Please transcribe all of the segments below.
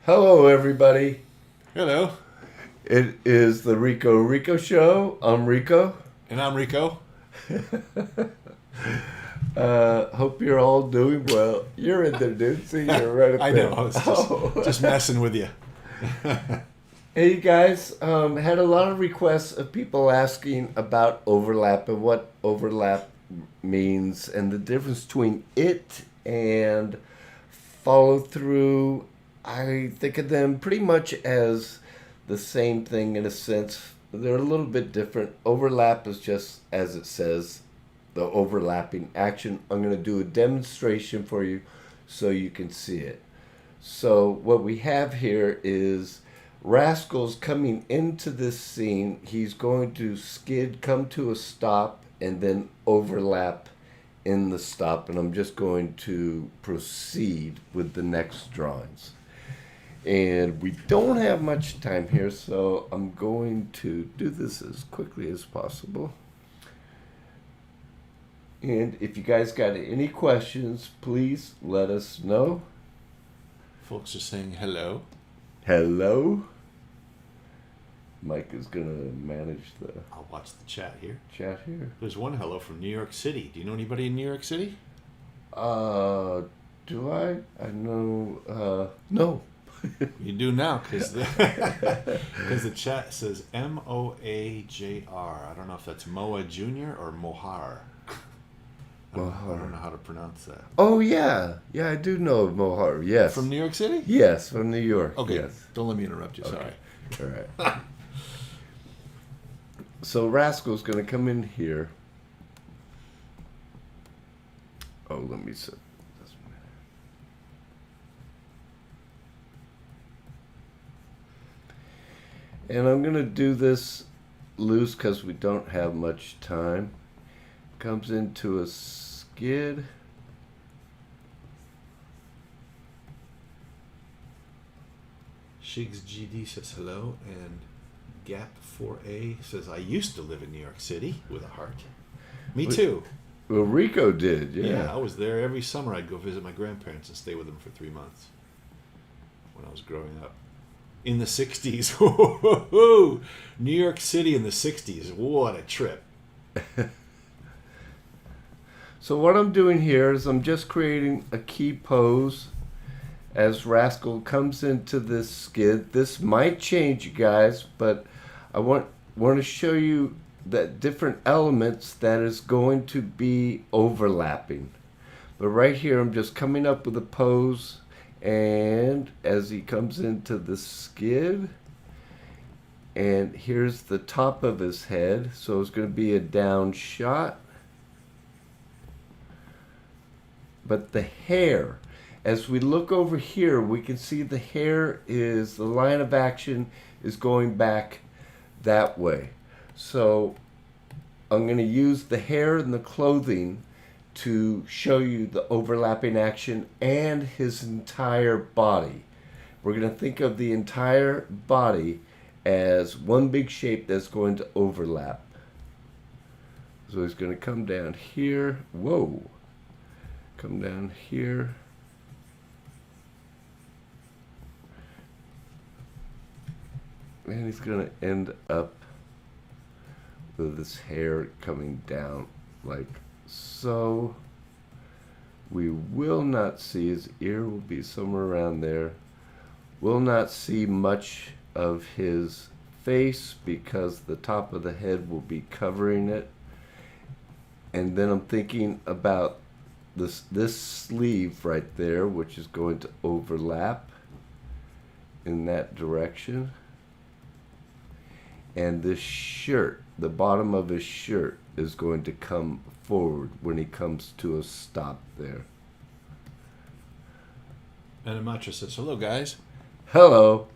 Hello, everybody. Hello. It is the Rico Show. I'm Rico. And I'm Rico. Hope you're all doing well. You're in there, dude. See, you're right up I there. know. I was just messing with you. Hey, guys. Had a lot of requests of people asking about overlap and what overlap means and the difference between it and follow through. I think of them pretty much as the same thing in a sense. They're a little bit different. Overlap is just as it says, the overlapping action. I'm going to do a demonstration for you so you can see it. So what we have here is Rascal's coming into this scene. He's going to skid, come to a stop, and then overlap in the stop. And I'm just going to proceed with the next drawings. And we don't have much time here, so I'm going to do this as quickly as possible. And if you guys got any questions, please let us know. Folks are saying hello. Hello. Mike is going to manage the I'll watch the chat here. chat here. There's one hello from New York City. Do you know anybody in New York City? Do I? I know, no. You do now, because the chat says M-O-A-J-R. I don't know if that's Moa Jr. or Mohar. I don't know how to pronounce that. Oh, yeah. Yeah, I do know Mohar, yes. From New York City? Yes, from New York. Okay, Yes. don't let me interrupt you. Okay. Sorry. All right. So Rascal's going to come in here. Oh, let me see. And I'm going to do this loose because we don't have much time. Comes into a skid. Shigs GD says hello, and Gap4A says, I used to live in New York City, with a heart. Me too. Well, Rico did, yeah. I was there every summer. I'd go visit my grandparents and stay with them for 3 months when I was growing up. In the 60s. New York City in the 60s. What a trip. So what I'm doing here is I'm just creating a key pose as Rascal comes into this skid. This might change, you guys, but I want to show you that different elements that is going to be overlapping. But right here, I'm just coming up with a pose, and as he comes into the skid, and here's the top of his head, so it's going to be a down shot. But the hair, as we look over here, we can see the hair is, the line of action is going back that way. So I'm going to use the hair and the clothing to show you the overlapping action and his entire body. We're going to think of the entire body as one big shape that's going to overlap. So he's going to come down here. Whoa. Come down here. And he's going to end up with his hair coming down like so. We will not see, his ear will be somewhere around there. We'll not see much of his face because the top of the head will be covering it. And then I'm thinking about this sleeve right there, which is going to overlap in that direction. And this shirt, the bottom of his shirt, is going to come forward when he comes to a stop there. Animatra says, hello, guys. Hello.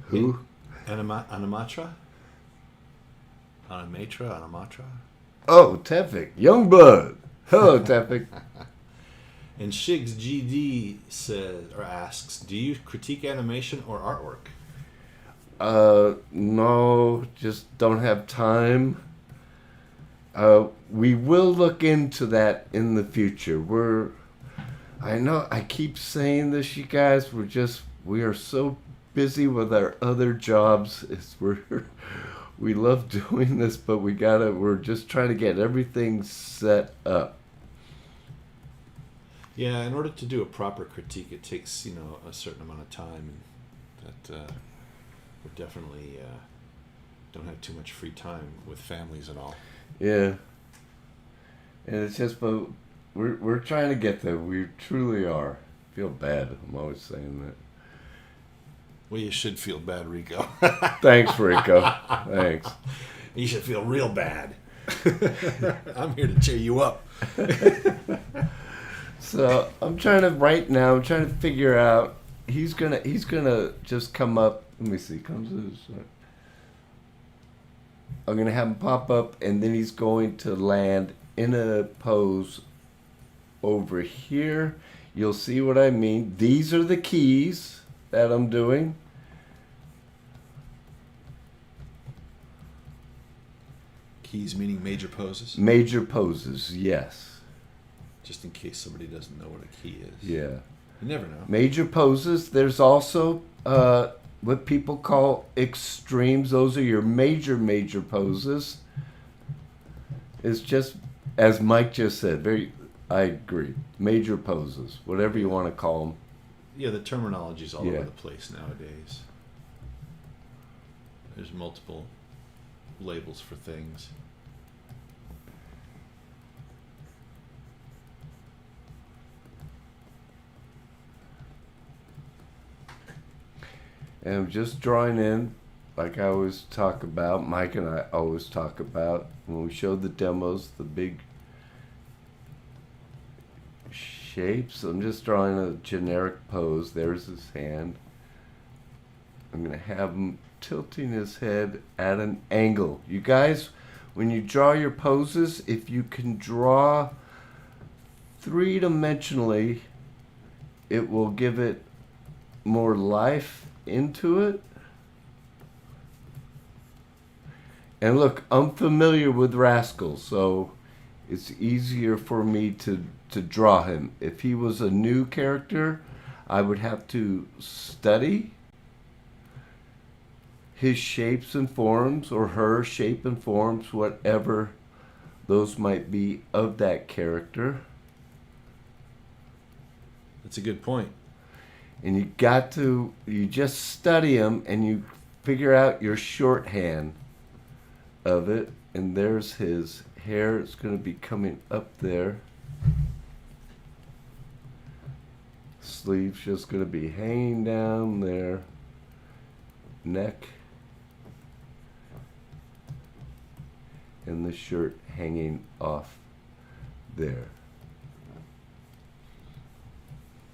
Who? Animatra? Animatra? Oh, Tefik. Youngblood. Hello, Tefik. And Shigs GD says, or asks, do you critique animation or artwork? No, just don't have time. We will look into that in the future. I know I keep saying this, you guys. We're we are so busy with our other jobs. We love doing this, but we're just trying to get everything set up. Yeah, in order to do a proper critique, it takes a certain amount of time, and that we definitely don't have too much free time with families and all. Yeah, and it's just, but we're trying to get there. We truly are. I feel bad. I'm always saying that. Well, you should feel bad, Rico. Thanks, Rico. Thanks. You should feel real bad. I'm here to cheer you up. So I'm trying to figure out. He's gonna just come up. Let me see. I'm gonna have him pop up, and then he's going to land in a pose over here. You'll see what I mean. These are the keys that I'm doing. Keys meaning major poses? Major poses, yes. Just in case somebody doesn't know what a key is. Yeah. You never know. Major poses. There's also what people call extremes. Those are your major poses. It's just, as Mike just said, I agree. Major poses, whatever you want to call them. Yeah, the terminology's all over the place nowadays. There's multiple labels for things. And I'm just drawing in, like I always talk about, Mike and I always talk about, when we show the demos, the big shapes. I'm just drawing a generic pose. There's his hand. I'm going to have him tilting his head at an angle. You guys, when you draw your poses, if you can draw three-dimensionally, it will give it more life into it. And look, I'm familiar with Rascal, so it's easier for me to draw him. If he was a new character, I would have to study his shapes and forms, or her shape and forms, whatever those might be of that character. That's a good point. And you just study him, and you figure out your shorthand of it. And there's his hair. It's going to be coming up there. Sleeves just going to be hanging down there. Neck. And the shirt hanging off there.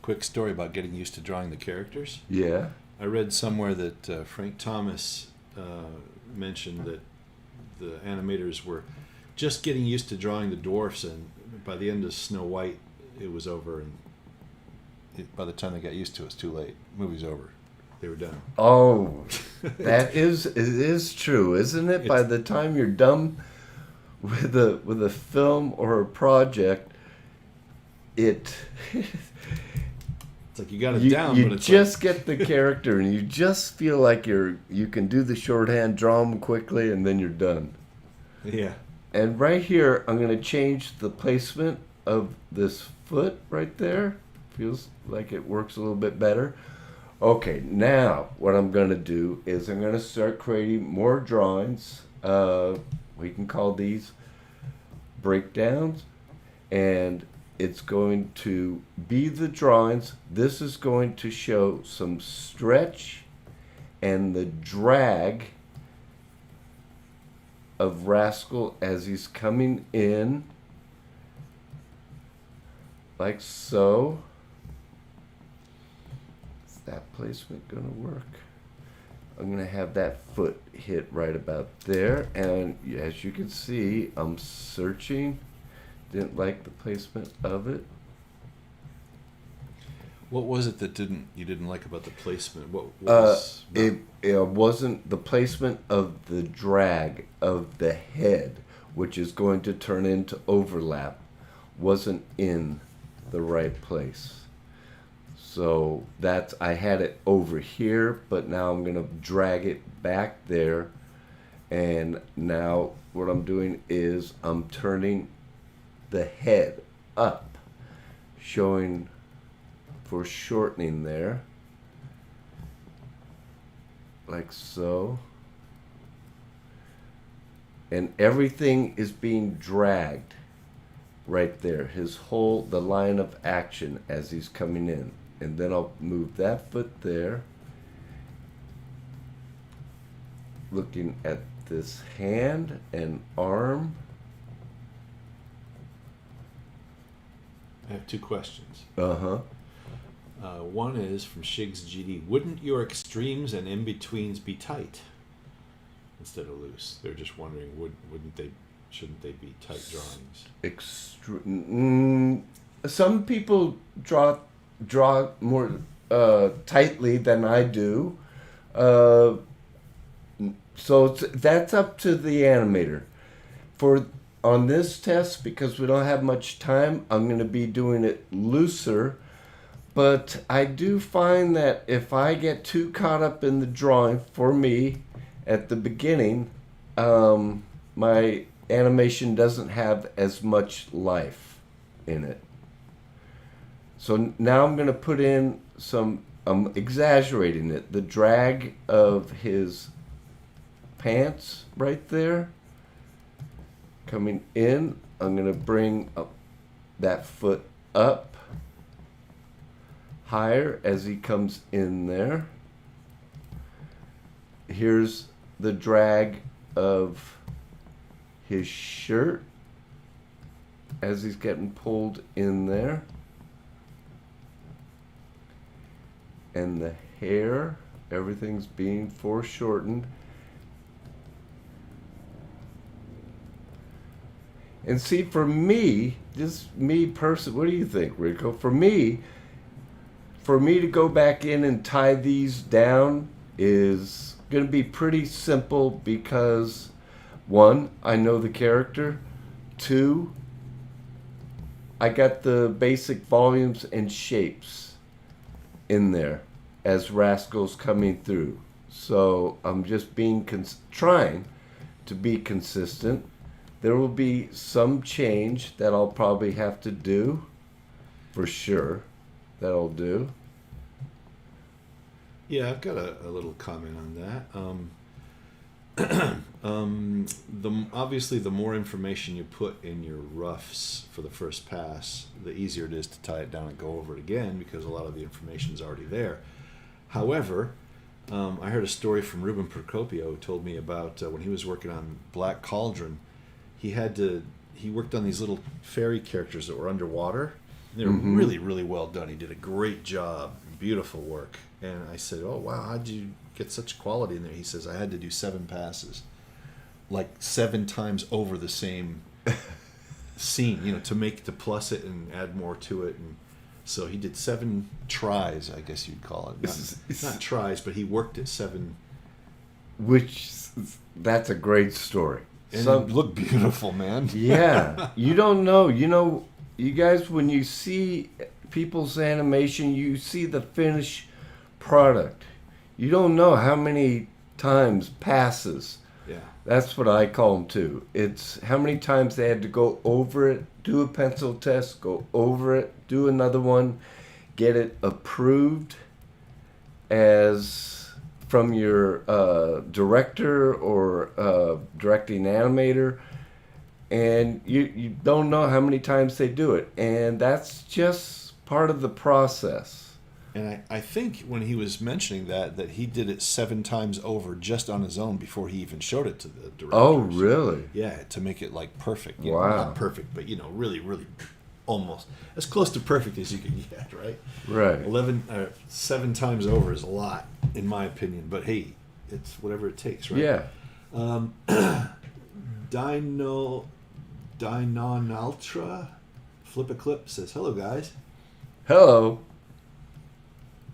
Quick story about getting used to drawing the characters. Yeah. I read somewhere that Frank Thomas mentioned that the animators were just getting used to drawing the dwarfs, and by the end of Snow White, it was over, and by the time they got used to it, it's too late. The movie's over. They were done. Oh, it is true, isn't it? By the time you're done with a film or a project, it's like you got it down, you but it's just get the character, and you just feel like you can do the shorthand, draw them quickly, and then you're done. Yeah. And right here, I'm going to change the placement of this foot right there. Feels like it works a little bit better. Okay, now what I'm going to do is I'm going to start creating more drawings. We can call these breakdowns, and it's going to be the drawings. This is going to show some stretch and the drag of Rascal as he's coming in, like so. Is that placement going to work? I'm going to have that foot hit right about there, and as you can see, I'm searching. Didn't like the placement of it. What was it that you didn't like about the placement? What was it wasn't the placement of the drag of the head, which is going to turn into overlap, wasn't in the right place. So I had it over here, but now I'm going to drag it back there. And now what I'm doing is I'm turning the head up, showing for shortening there, like so. And everything is being dragged right there. The line of action as he's coming in. And then I'll move that foot there. Looking at this hand and arm. I have two questions. Uh-huh. One is from Shigs GD. Wouldn't your extremes and in-betweens be tight instead of loose? They're just wondering, shouldn't they be tight drawings? Some people draw more tightly than I do. So that's up to the animator. On this test, because we don't have much time, I'm going to be doing it looser. But I do find that if I get too caught up in the drawing, for me, at the beginning, my animation doesn't have as much life in it. So now I'm going to put in I'm exaggerating it, the drag of his pants right there. Coming in, I'm going to bring that foot up higher as he comes in there. Here's the drag of his shirt as he's getting pulled in there. And the hair, everything's being foreshortened. And see, for me, just me personally, what do you think, Rico? For me to go back in and tie these down is going to be pretty simple because, one, I know the character. Two, I got the basic volumes and shapes in there as Rascal's coming through. So I'm just trying to be consistent. There will be some change that I'll probably have to do, for sure. That'll do. Yeah, I've got a little comment on that. Obviously, the more information you put in your roughs for the first pass, the easier it is to tie it down and go over it again because a lot of the information is already there. However, I heard a story from Ruben Procopio who told me about when he was working on Black Cauldron. He worked on these little fairy characters that were underwater. They were really, really well done. He did a great job, beautiful work. And I said, "Oh wow, how'd you get such quality in there?" He says, "I had to do 7 passes, like 7 times over the same scene, to plus it and add more to it." And so he did 7 tries, I guess you'd call it. Not tries, but he worked at 7. That's a great story. And it looked beautiful, man. Yeah. You don't know. You guys, when you see people's animation, you see the finished product. You don't know how many times passes. Yeah. That's what I call them too. It's how many times they had to go over it, do a pencil test, go over it, do another one, get it approved from your director or directing animator, and you don't know how many times they do it, and that's just part of the process. And I think when he was mentioning that he did it 7 times over just on his own before he even showed it to the directors. Oh, really? Yeah, to make it like perfect. Wow. Not perfect, but really, really almost as close to perfect as you can get, right? Right. 7 times over is a lot, in my opinion. But hey, it's whatever it takes, right? Yeah. Dynonaltra Flip a Clip says, "Hello, guys." Hello.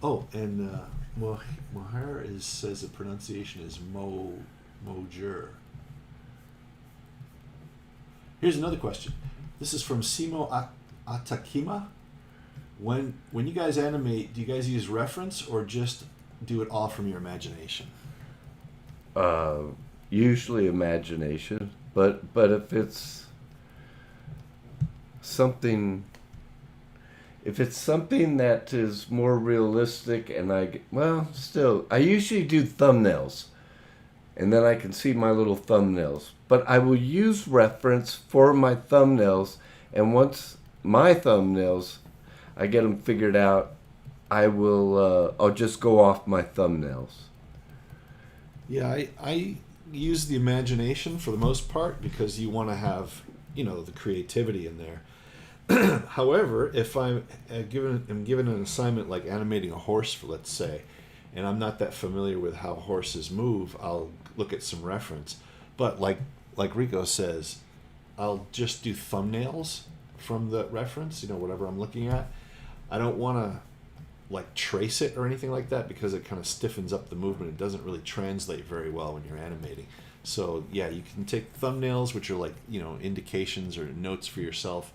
Oh, and Mohair says the pronunciation is Mojur. Here's another question. This is from Simo Atakima. When you guys animate, do you guys use reference or just do it all from your imagination? Usually imagination, but if it's something that is more realistic, and still I usually do thumbnails, and then I can see my little thumbnails. But I will use reference for my thumbnails, and once my thumbnails, I get them figured out, I'll just go off my thumbnails. Yeah, I use the imagination for the most part because you want to have, the creativity in there. However, if I'm given an assignment like animating a horse, for let's say, and I'm not that familiar with how horses move, I'll look at some reference. But like Rico says, I'll just do thumbnails from the reference, whatever I'm looking at. I don't want to like trace it or anything like that because it kind of stiffens up the movement. It doesn't really translate very well when you're animating. So yeah, you can take thumbnails, which are like, indications or notes for yourself,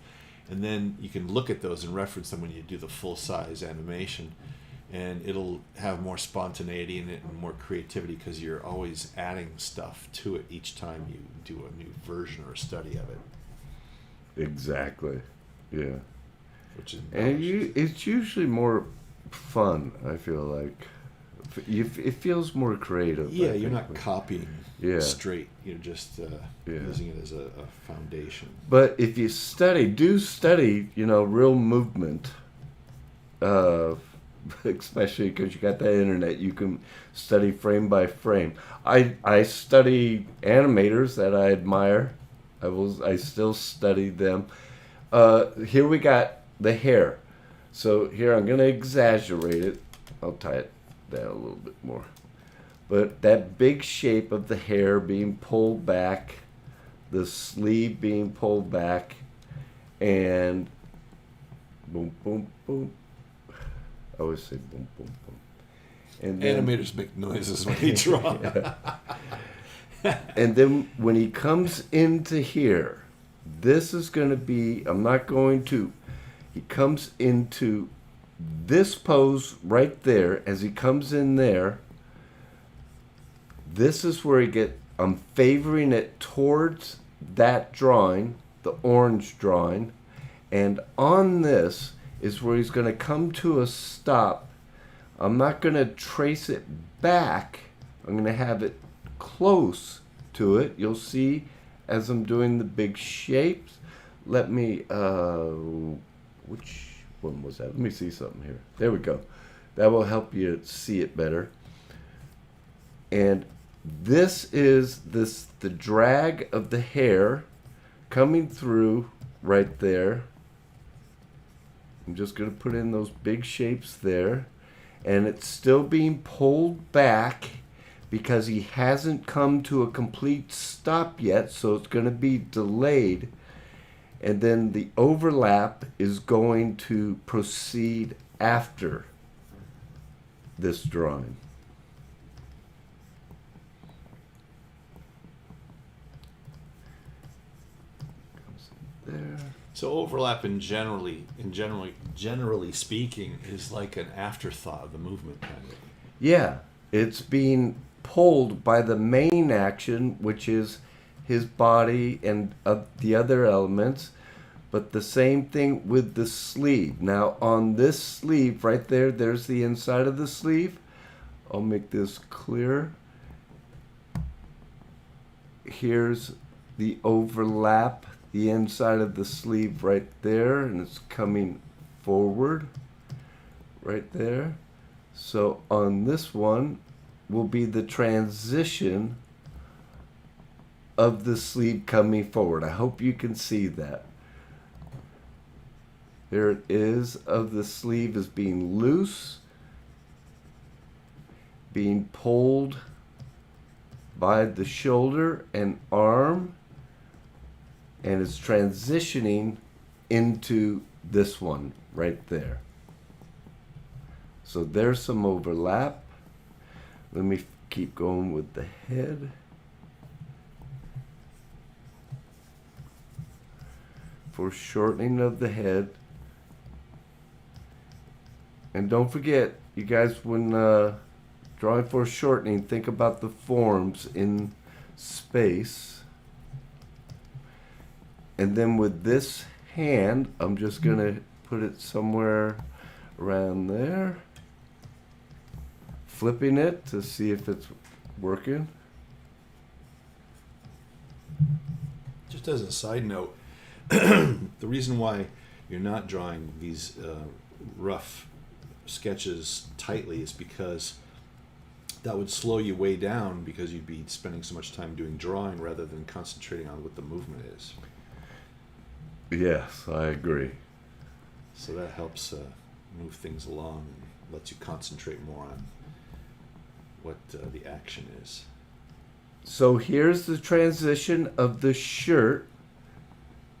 and then you can look at those and reference them when you do the full-size animation, and it'll have more spontaneity in it and more creativity because you're always adding stuff to it each time you do a new version or a study of it. Exactly. Yeah. Which is it's usually more fun, I feel like. It feels more creative. Yeah, you're not copying straight. You're just using it as a foundation. But if you do study, real movement, especially because you got that internet, you can study frame by frame. I study animators that I admire. I still study them. Here we got the hair. So here I'm going to exaggerate it. I'll tie it down a little bit more. But that big shape of the hair being pulled back, the sleeve being pulled back, and boom, boom, boom. I always say boom, boom, boom. And then, animators make noises when they draw. And then when he comes into here, this is going to be, he comes into this pose right there. As he comes in there, this is where I'm favoring it towards that drawing, the orange drawing, and on this is where he's going to come to a stop. I'm not going to trace it back. I'm going to have it close to it. You'll see as I'm doing the big shapes. Let me, which one was that? Let me see something here. There we go. That will help you see it better. And this is the drag of the hair coming through right there. I'm just going to put in those big shapes there. And it's still being pulled back because he hasn't come to a complete stop yet, so it's going to be delayed. And then the overlap is going to proceed after this drawing. Comes there. So overlap generally speaking, is like an afterthought of the movement kind of. Yeah, it's being pulled by the main action, which is his body and the other elements, but the same thing with the sleeve. Now on this sleeve right there, there's the inside of the sleeve. I'll make this clear. Here's the overlap, the inside of the sleeve right there, and it's coming forward right there. So on this one will be the transition of the sleeve coming forward. I hope you can see that. There it is, of the sleeve is being loose, being pulled by the shoulder and arm, and it's transitioning into this one right there. So there's some overlap. Let me keep going with the head. For shortening of the head, And don't forget, you guys, when drawing foreshortening, think about the forms in space. And then with this hand, I'm just going to put it somewhere around there. Flipping it to see if it's working. Just as a side note, the reason why you're not drawing these rough sketches tightly is because that would slow you way down, because you'd be spending so much time doing drawing rather than concentrating on what the movement is. Yes, I agree. So that helps move things along and lets you concentrate more on what the action is. So here's the transition of the shirt,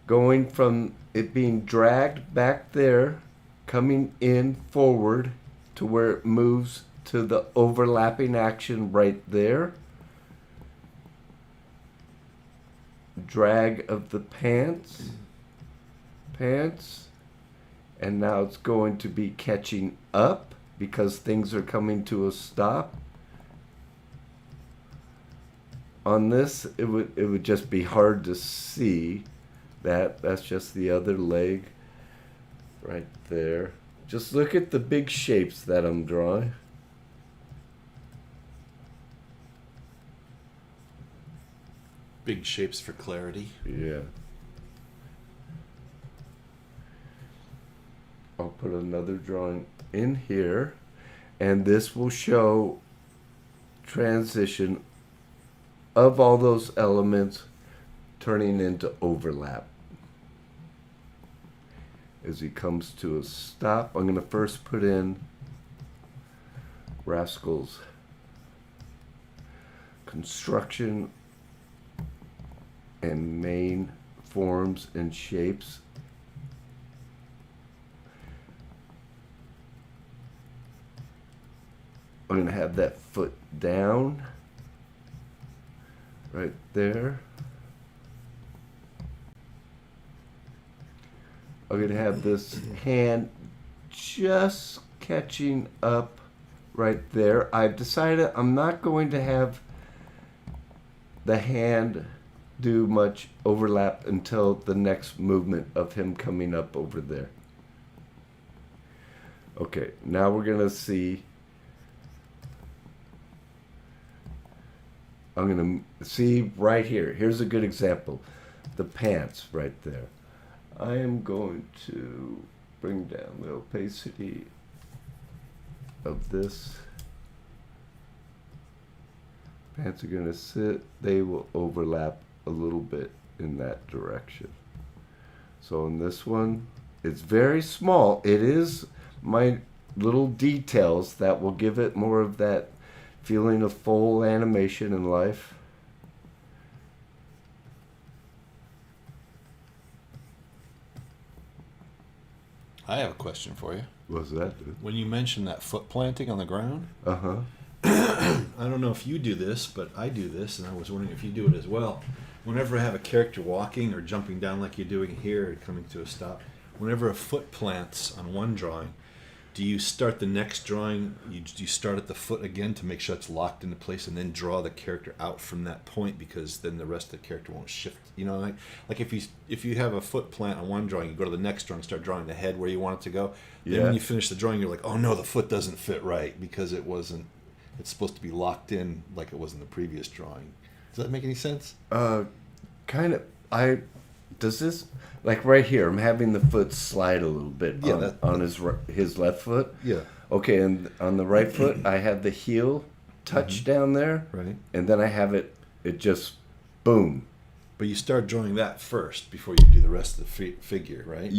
going from it being dragged back there, coming in forward to where it moves to the overlapping action right there. Drag of the pants, and now it's going to be catching up because things are coming to a stop. On this, it would just be hard to see that. That's just the other leg right there. Just look at the big shapes that I'm drawing. Big shapes for clarity. Yeah. I'll put another drawing in here, and this will show transition of all those elements turning into overlap. As he comes to a stop, I'm going to first put in Rascal's construction and main forms and shapes. I'm going to have that foot down right there. I'm going to have this hand just catching up right there. I've decided I'm not going to have the hand do much overlap until the next movement of him coming up over there. Okay, now we're going to see. I'm going to see right here. Here's a good example. The pants right there. I am going to bring down the opacity of this. Pants are going to sit. They will overlap a little bit in that direction. So in this one, it's very small. It is my little details that will give it more of that feeling of full animation in life. I have a question for you. What's that, dude? When you mentioned that foot planting on the ground, Uh-huh. I don't know if you do this, but I do this, and I was wondering if you do it as well. Whenever I have a character walking or jumping down like you're doing here and coming to a stop, whenever a foot plants on one drawing, do you start the next drawing, you start at the foot again to make sure it's locked into place, and then draw the character out from that point, because then the rest of the character won't shift? You know, like if you have a foot plant on one drawing, you go to the next drawing, start drawing the head where you want it to go. Then when you finish the drawing, you're like, oh no, the foot doesn't fit right, because it's supposed to be locked in like it was in the previous drawing. Does that make any sense? Kind of. Does this, like right here, I'm having the foot slide a little bit on his left foot. Yeah. Okay, and on the right foot, I have the heel touch down there. Right. And then I have it just, boom. But you start drawing that first before you do the rest of the figure, right?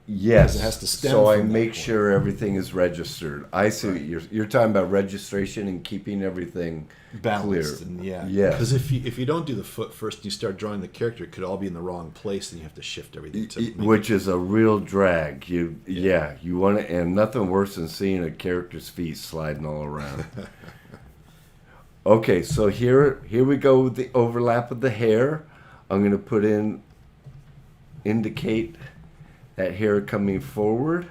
Yes. Because it has to stem so I from that make point. sure everything is registered. I see what you're talking about, registration and keeping everything balanced. clear. And yeah. Yes. Because if you don't do the foot first and you start drawing the character, it could all be in the wrong place, and you have to shift everything to Which is a real drag. You want to, and nothing worse than seeing a character's feet sliding all around. Okay, so here we go with the overlap of the hair. I'm going to indicate that hair coming forward.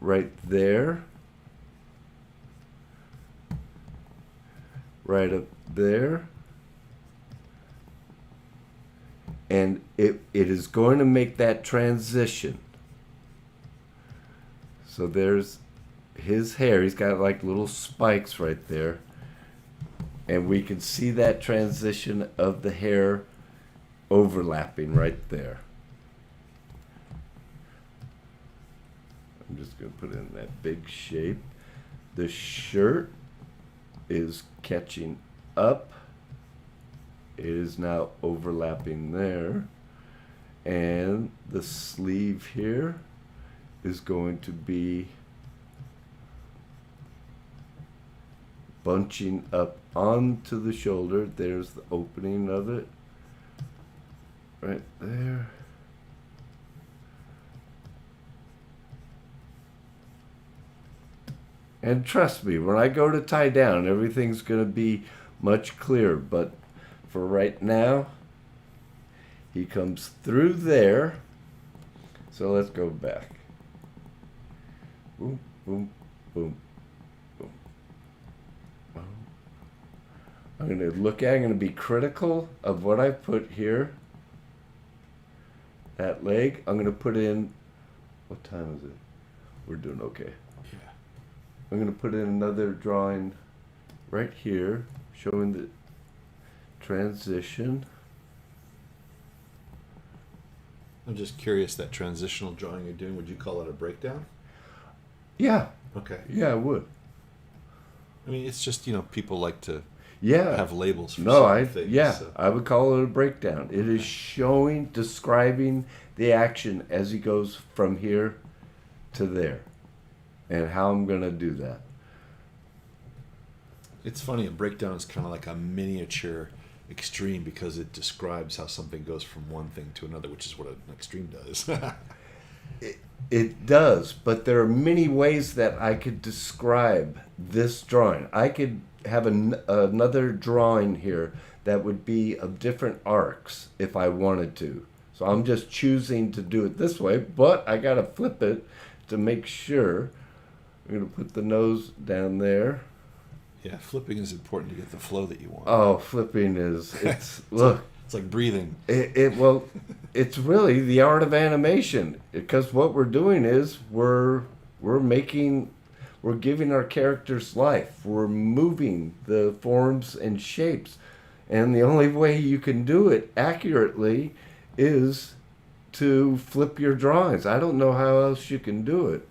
right there, right up there, and it is going to make that transition. So there's his hair. He's got like little spikes right there. And we can see that transition of the hair overlapping right there. I'm just going to put it in that big shape. The shirt is catching up. It is now overlapping there. And the sleeve here is going to be bunching up onto the shoulder. There's the opening of it right there. And trust me, when I go to tie down, everything's going to be much clearer. But for right now, he comes through there. So let's go back. Boom, boom, boom, boom. I'm going to look at it. I'm going to be critical of what I put here. That leg. I'm going to put in, what time is it? We're doing okay. Yeah. I'm going to put in another drawing right here, showing the transition. I'm just curious, that transitional drawing you're doing, would you call it a breakdown? Yeah. Okay. Yeah, I would. I mean, it's just, people like to Yeah. have labels for No, certain things. So. I would call it a breakdown. It is showing, describing the action as he goes from here to there, and how I'm going to do that. It's funny, a breakdown is kind of like a miniature extreme because it describes how something goes from one thing to another, which is what an extreme does. It does, but there are many ways that I could describe this drawing. I could have another drawing here that would be of different arcs if I wanted to. So I'm just choosing to do it this way, but I got to flip it to make sure. I'm going to put the nose down there. Yeah, flipping is important to get the flow that you want. Oh, flipping it's look. It's like breathing. Well, it's really the art of animation, because what we're doing is we're giving our characters life. We're moving the forms and shapes, and the only way you can do it accurately is to flip your drawings. I don't know how else you can do it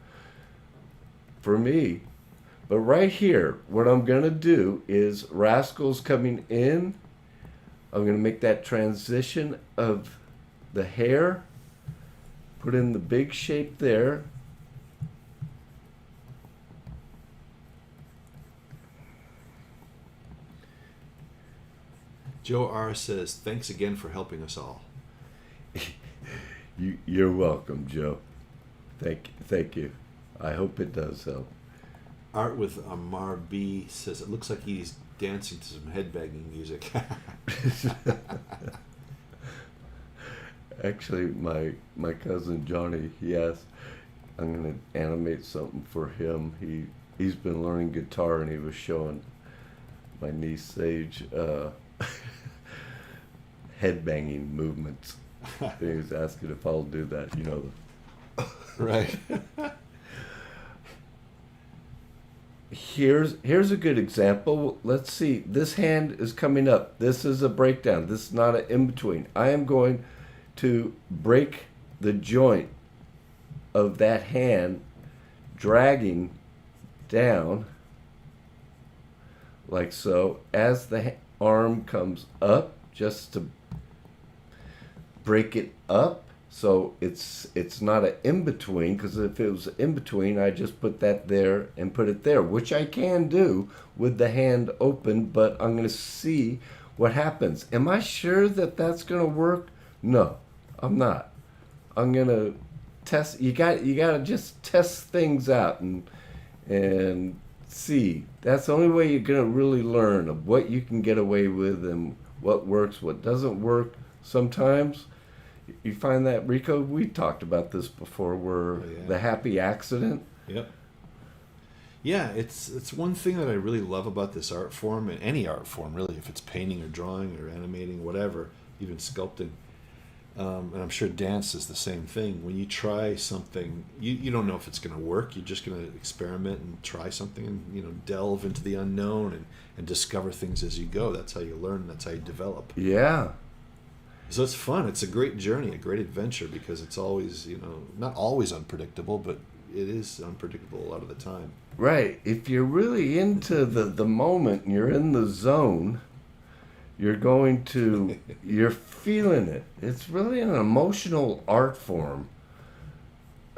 for me. But right here, what I'm going to do is Rascal's coming in. I'm going to make that transition of the hair. Put in the big shape there. Joe R. says, thanks again for helping us all. You're welcome, Joe. Thank you. I hope it does help. Art with Amar B says, it looks like he's dancing to some headbanging music. Actually, my cousin Johnny, he asked, I'm going to animate something for him. He's been learning guitar, and he was showing my niece Sage headbanging movements. He was asking if I'll do that, Right. Here's a good example. Let's see. This hand is coming up. This is a breakdown. This is not an in-between. I am going to break the joint of that hand, dragging down like so as the arm comes up, just to break it up. So it's not an in-between, because if it was in-between, I just put that there and put it there, which I can do with the hand open, but I'm going to see what happens. Am I sure that that's going to work? No, I'm not. I'm going to test. You got to just test things out and see. That's the only way you're going to really learn of what you can get away with and what works, what doesn't work. Sometimes you find that, Rico, we talked about this before, where the happy accident, Yep. Yeah, it's one thing that I really love about this art form, and any art form really, if it's painting or drawing or animating, whatever, even sculpting. And I'm sure dance is the same thing. When you try something, you don't know if it's going to work. You're just going to experiment and try something and, delve into the unknown and discover things as you go. That's how you learn. That's how you develop. Yeah. So it's fun. It's a great journey, a great adventure, because it's always, not always unpredictable, but it is unpredictable a lot of the time. Right. If you're really into the moment and you're in the zone, you're feeling it. It's really an emotional art form.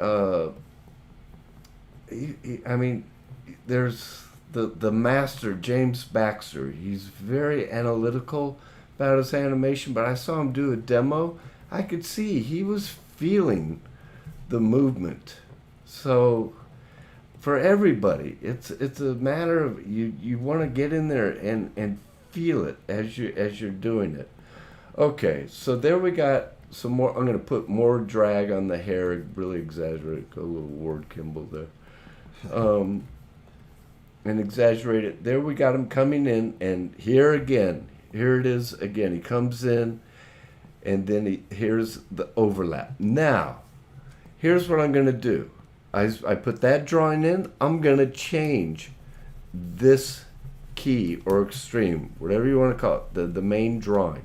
I mean, there's the master, James Baxter. He's very analytical about his animation, but I saw him do a demo. I could see he was feeling the movement. So for everybody, it's a matter of you want to get in there and feel it as you're doing it. Okay, so there we got some more. I'm going to put more drag on the hair, really exaggerate, go a little Ward Kimball there, and exaggerate it. There we got him coming in, and here it is again. He comes in, and then here's the overlap. Now, here's what I'm going to do. I put that drawing in. I'm going to change this key or extreme, whatever you want to call it, the main drawing.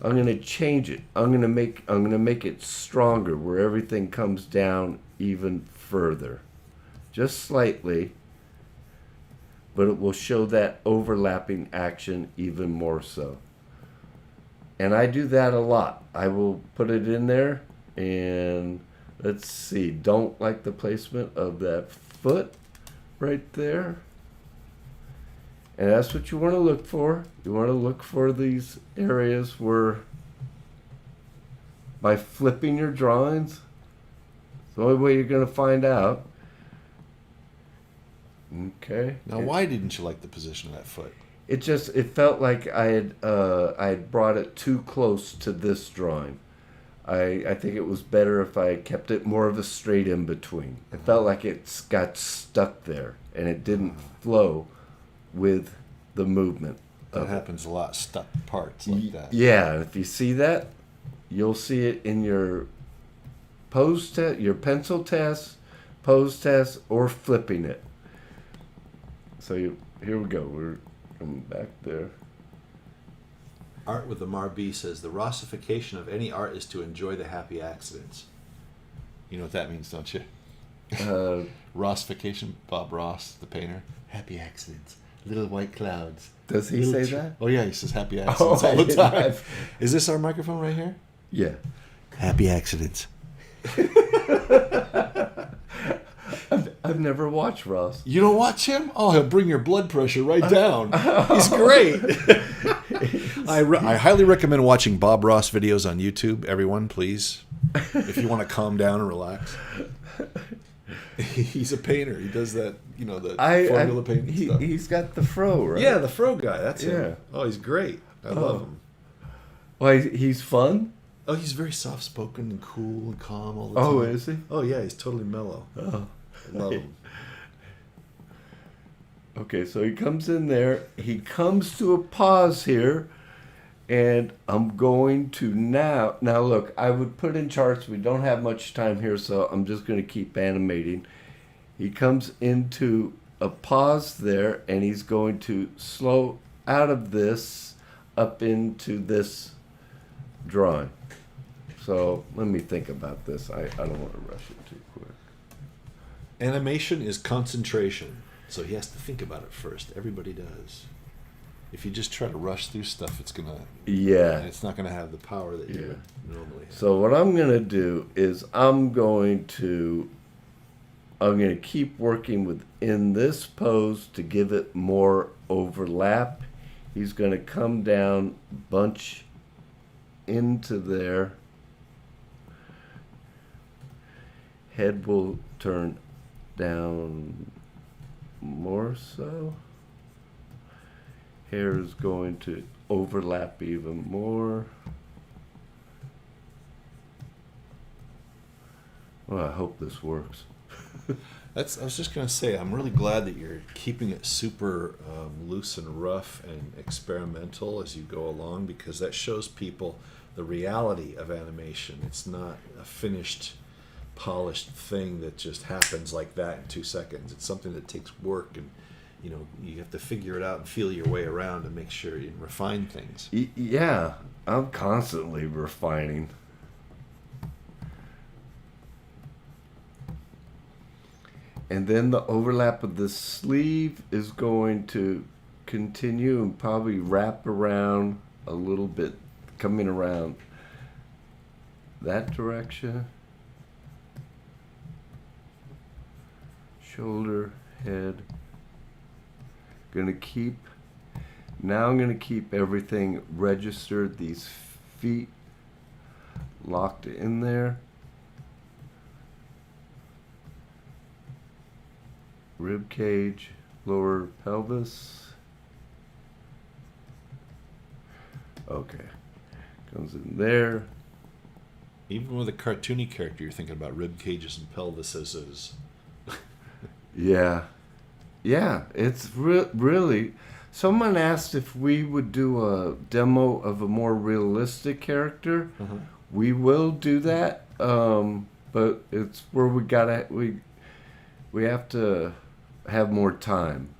I'm going to change it. I'm going to make it stronger, where everything comes down even further, just slightly, but it will show that overlapping action even more so. And I do that a lot. I will put it in there, and let's see, don't like the placement of that foot right there. And that's what you want to look for. You want to look for these areas where, by flipping your drawings, it's the only way you're going to find out. Okay. Now, why didn't you like the position of that foot? It felt like I had brought it too close to this drawing. I think it was better if I kept it more of a straight in between. It felt like it got stuck there and it didn't flow with the movement. That happens a lot, stuck parts like that. Yeah, if you see that, you'll see it in your pose test, your pencil test, pose test, or flipping it. So here we go. We're coming back there. Art with the Marby says, the Rossification of any art is to enjoy the happy accidents. You know what that means, don't you? Rossification, Bob Ross, the painter. Happy accidents. Little white clouds. Does he say that? Oh, yeah, he says happy accidents all the time. Is this our microphone right here? Yeah. Happy accidents. I've never watched Ross. You don't watch him? Oh, he'll bring your blood pressure right down. He's great. I highly recommend watching Bob Ross videos on YouTube. Everyone, please. If you want to calm down and relax. He's a painter. He does that, the formula painting stuff. He's got the fro, right? Yeah, the fro guy. That's him. Oh, he's great. I love him. Well, he's fun? Oh, he's very soft-spoken and cool and calm all the time. Oh, is he? Oh, yeah, he's totally mellow. Oh. I love him. Okay, so he comes in there. He comes to a pause here. And I'm going to now look, I would put in charts. We don't have much time here, so I'm just going to keep animating. He comes into a pause there, and he's going to slow out of this up into this drawing. So let me think about this. I don't want to rush it too quick. Animation is concentration, so he has to think about it first. Everybody does. If you just try to rush through stuff, it's not gonna have the power that you normally have. So what I'm gonna do is I'm gonna keep working within this pose to give it more overlap. He's gonna come down, bunch into there. Head will turn down more so. Hair is going to overlap even more. Well, I hope this works. I was just going to say, I'm really glad that you're keeping it super loose and rough and experimental as you go along, because that shows people the reality of animation. It's not a finished, polished thing that just happens like that in 2 seconds. It's something that takes work, and you have to figure it out and feel your way around and make sure you refine things. Yeah, I'm constantly refining. And then the overlap of the sleeve is going to continue and probably wrap around a little bit, coming around that direction. Shoulder, head. Now I'm gonna keep everything registered, these feet locked in there. Rib cage, lower pelvis. Okay, comes in there. Even with a cartoony character, you're thinking about rib cages and pelvises. Yeah, it's really. Someone asked if we would do a demo of a more realistic character. Uh-huh. We will do that, but it's where we have to have more time.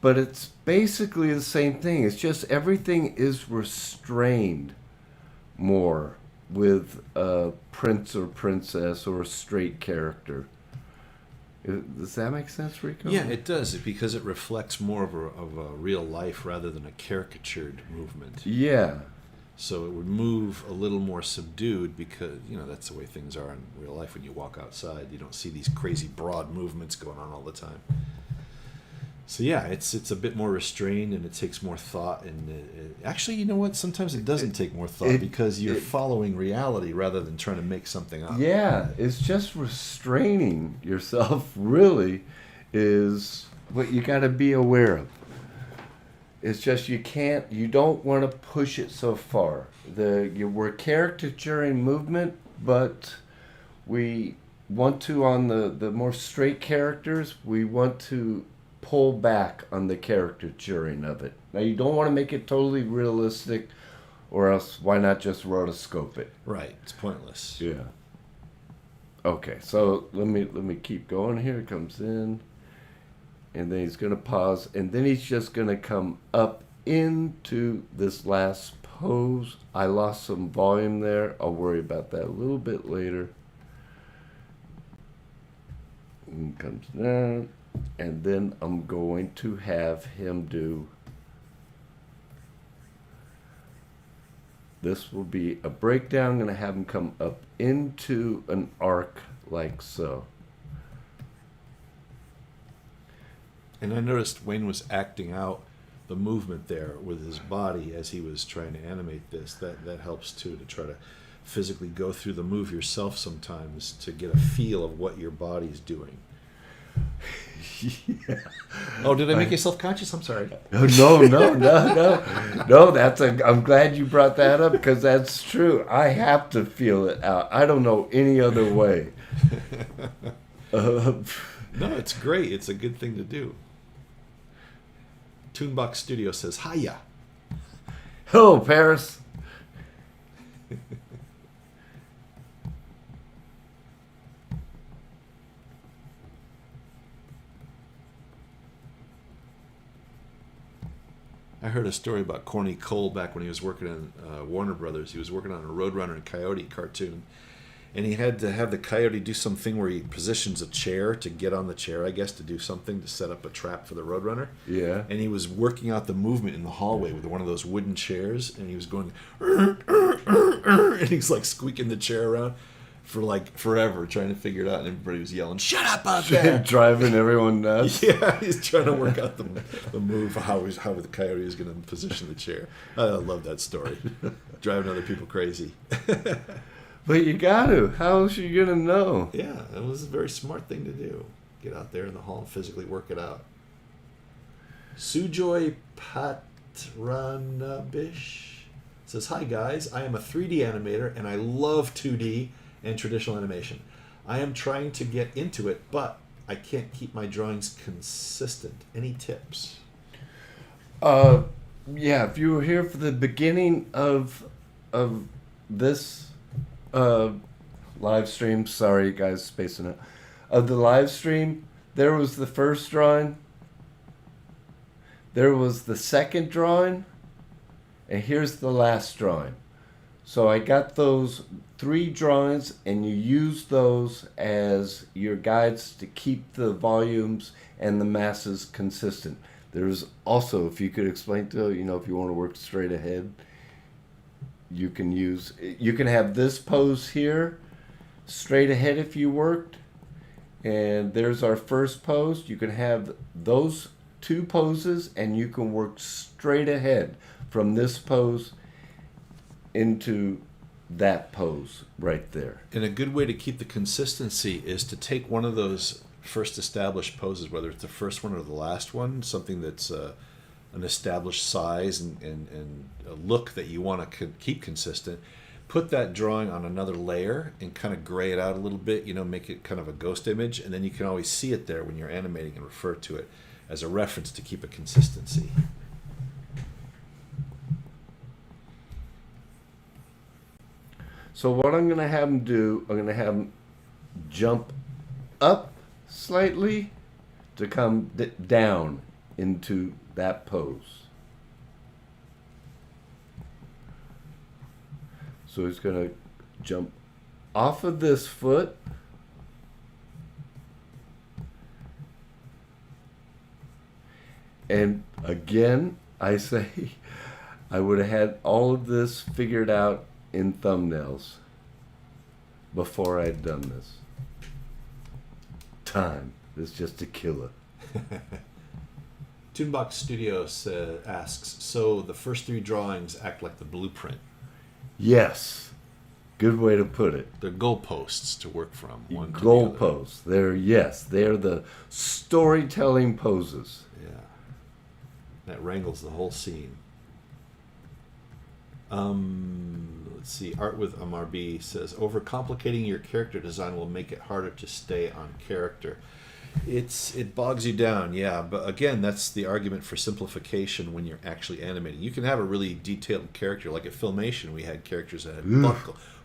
But it's basically the same thing. It's just everything is restrained more with a prince or princess or a straight character. Does that make sense, Rico? Yeah, it does, because it reflects more of a real life rather than a caricatured movement. Yeah. So it would move a little more subdued, because that's the way things are in real life. When you walk outside, you don't see these crazy broad movements going on all the time. So yeah, it's a bit more restrained, and it takes more thought. And actually, you know what? Sometimes it doesn't take more thought, because you're following reality rather than trying to make something up. Yeah, it's just restraining yourself. Really, is what you got to be aware of. It's just you don't want to push it so far. We're caricaturing movement, but we want to, on the more straight characters, we want to pull back on the caricaturing of it. Now, you don't want to make it totally realistic, or else why not just rotoscope it? Right, it's pointless. Yeah. Okay, so let me keep going here. It comes in. And then he's going to pause, and then he's just going to come up into this last pose. I lost some volume there. I'll worry about that a little bit later. And comes down, and then I'm going to have him do. This will be a breakdown. I'm going to have him come up into an arc like so. And I noticed Wayne was acting out the movement there with his body as he was trying to animate this. That helps too, to try to physically go through the move yourself sometimes to get a feel of what your body's doing. Yeah. Oh, did I make you self-conscious? I'm sorry. No. I'm glad you brought that up, because that's true. I have to feel it out. I don't know any other way. No, it's great. It's a good thing to do. Toonbox Studio says, hiya. Hello, Paris. I heard a story about Corny Cole back when he was working on Warner Brothers. He was working on a Roadrunner and Coyote cartoon. And he had to have the coyote do something where he positions a chair to get on the chair, I guess, to do something to set up a trap for the Roadrunner. Yeah. And he was working out the movement in the hallway with one of those wooden chairs, and he was going, and he's like squeaking the chair around for like forever, trying to figure it out. And everybody was yelling, "Shut up out there!" Driving everyone nuts. Yeah, he's trying to work out the move, how the coyote is going to position the chair. I love that story. Driving other people crazy. But you got to. How else are you going to know? Yeah, it was a very smart thing to do. Get out there in the hall and physically work it out. Sujoy Patranabish says, "Hi guys, I am a 3D animator and I love 2D and traditional animation. I am trying to get into it, but I can't keep my drawings consistent. Any tips? Yeah, if you were here for the beginning of this live stream, sorry guys, spacing it, of the live stream, there was the first drawing, there was the second drawing, and here's the last drawing. So I got those 3 drawings, and you use those as your guides to keep the volumes and the masses consistent. There's also, if you could explain to, if you want to work straight ahead, you can have this pose here, straight ahead if you worked, and there's our first pose. You can have those 2 poses, and you can work straight ahead from this pose into that pose right there. And a good way to keep the consistency is to take one of those first established poses, whether it's the first one or the last one, something that's an established size and a look that you want to keep consistent, put that drawing on another layer and kind of gray it out a little bit, make it kind of a ghost image, and then you can always see it there when you're animating and refer to it as a reference to keep a consistency. So what I'm going to have them do, I'm going to have them jump up slightly to come down into that pose. So he's going to jump off of this foot and again, I say I would have had all of this figured out in thumbnails before I'd done this. Time is just a killer. Toonbox Studios asks, so the first 3 drawings act like the blueprint. Yes. Good way to put it. They're goalposts to work from. Goalposts. They're the storytelling poses. Yeah. That wrangles the whole scene. Let's see. Art with MRB says, overcomplicating your character design will make it harder to stay on character. It bogs you down, yeah. But again, that's the argument for simplification when you're actually animating. You can have a really detailed character. Like at Filmation, we had characters that had